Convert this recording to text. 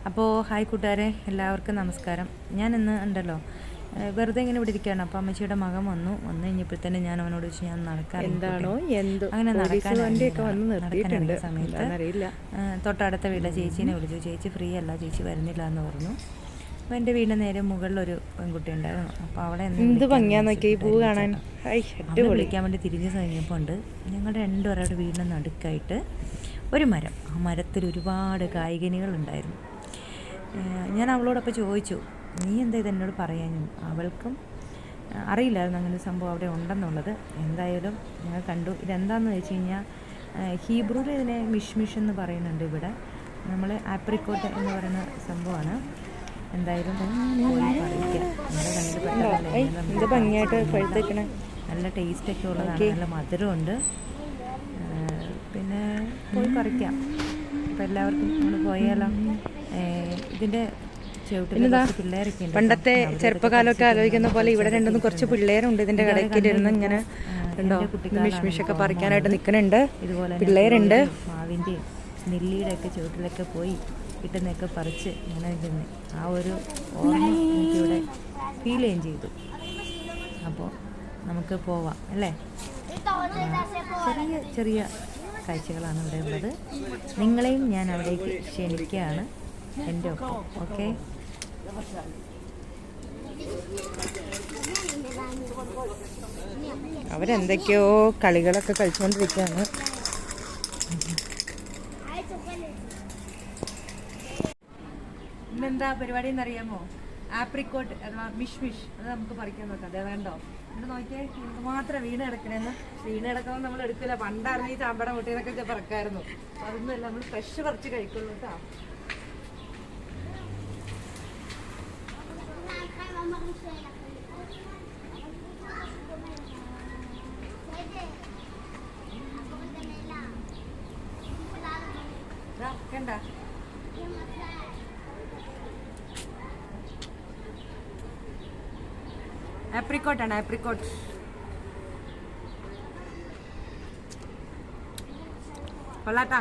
അപ്പോൾ ഹായ് കൂട്ടുകാരെ, എല്ലാവർക്കും നമസ്കാരം. ഞാനിന്ന് ഉണ്ടല്ലോ വെറുതെ ഇങ്ങനെ ഇവിടെ ഇരിക്കുകയാണ്. അപ്പോൾ അമ്മച്ചിയുടെ മകൻ വന്നു കഴിഞ്ഞപ്പോഴത്തേന് ഞാൻ അവനോട് ചോദിച്ചു ഞാൻ നടക്കാൻ അങ്ങനെ നടക്കാനുള്ള സമയത്ത് തൊട്ടടുത്ത വീട്ടിലെ ചേച്ചീനെ വിളിച്ചു. ചേച്ചി ഫ്രീ അല്ല, ചേച്ചി വരുന്നില്ല എന്ന് പറഞ്ഞു. അപ്പോൾ എൻ്റെ വീടിൻ്റെ നേരെ മുകളിലൊരു പെൺകുട്ടി ഉണ്ടായിരുന്നു. അപ്പോൾ അവളെ വിളിക്കാൻ വേണ്ടി തിരിഞ്ഞ് കഴിഞ്ഞപ്പോൾ ഉണ്ട് ഞങ്ങളുടെ രണ്ടുപേരുടെ വീടിന് നടുക്കായിട്ട് ഒരു മരം. ആ മരത്തിൽ ഒരുപാട് കായ്കനികളുണ്ടായിരുന്നു. ഞാൻ അവളോടൊപ്പം ചോദിച്ചു, നീ എന്താ ഇതെന്നോട് പറയാനും? അവൾക്കും അറിയില്ലായിരുന്നു അങ്ങനെ ഒരു സംഭവം അവിടെ ഉണ്ടെന്നുള്ളത്. എന്തായാലും ഞങ്ങൾ കണ്ടു. ഇതെന്താണെന്ന് വെച്ച് കഴിഞ്ഞാൽ ഹീബ്രുവിൽ ഇതിനെ മിഷ് എന്ന് പറയുന്നുണ്ട്. ഇവിടെ നമ്മൾ ആപ്രിക്കോട്ട് എന്ന് പറയുന്ന സംഭവമാണ്. എന്തായാലും പോയി പറിക്കാം. നമ്മുടെ കണ്ണിൽ ഭംഗിയായിട്ട് നല്ല ടേസ്റ്റൊക്കെ ഉള്ളതാണ്, നല്ല മധുരമുണ്ട്. പിന്നെ പോയി പറിക്കാം. അപ്പോൾ എല്ലാവർക്കും നമ്മൾ പോയാലോ? ഇതിൻ്റെ പിള്ളേരൊക്കെ ഉണ്ട്. പണ്ടത്തെ ചെറുപ്പകാലമൊക്കെ ആലോചിക്കുന്ന പോലെ ഇവിടെ രണ്ടൊന്നും കുറച്ച് പിള്ളേരുണ്ട് ഇതിന്റെ കടയ്ക്കിരുന്ന് ഇങ്ങനെ മിഷ്മിഷൊക്കെ പറിക്കാനായിട്ട് നിൽക്കുന്നുണ്ട്. ഇതുപോലെ പിള്ളേരുണ്ട്. മാവിൻ്റെയും നെല്ലിയുടെ ഒക്കെ ചുവട്ടിലൊക്കെ പോയി കിട്ടുന്നതൊക്കെ പറിച്ച് ഇങ്ങനെ നിൽക്കുന്നത് ആ ഒരു ഓർമ്മ എനിക്കിവിടെ ഫീൽ ചെയ്യുകയും ചെയ്തു. അപ്പോൾ നമുക്ക് പോവാം അല്ലേ? ചെറിയ ചെറിയ കാഴ്ചകളാണ് ഇവിടെ ഉള്ളത്. നിങ്ങളെയും ഞാൻ അവിടേക്ക് ക്ഷണിക്കുകയാണ് എൻ്റെ ഒപ്പം. ഓക്കെ, അവരെന്തൊക്കെയോ കളികളൊക്കെ കളിച്ചുകൊണ്ടിരിക്കുകയാണ്. ഇന്നെന്താ പരിപാടി എന്നറിയാമോ? ആപ്രിക്കോട്ട് അഥവാ മിഷ് അത് നമുക്ക് പറിക്കാൻ നോക്കാം. അതേ വേണ്ടോ? ഇവിടെ നോക്കിയാൽ മാത്രം വീണ് കിടക്കണേന്ന്. വീണ് കിടക്കുമ്പോൾ നമ്മൾ എടുക്കില്ല. പണ്ടായിരുന്നു ഈ ചാമ്പട മുട്ടീനൊക്കെ പറക്കായിരുന്നു. അതൊന്നുമല്ല, നമ്മൾ ഫ്രഷ് പറിച്ച് കഴിക്കുള്ളൂ കേട്ടോ. കണ്ട ആപ്രിക്കോട്ടാണ്, ആപ്രിക്കോട്ട്. കൊള്ളാട്ടാ.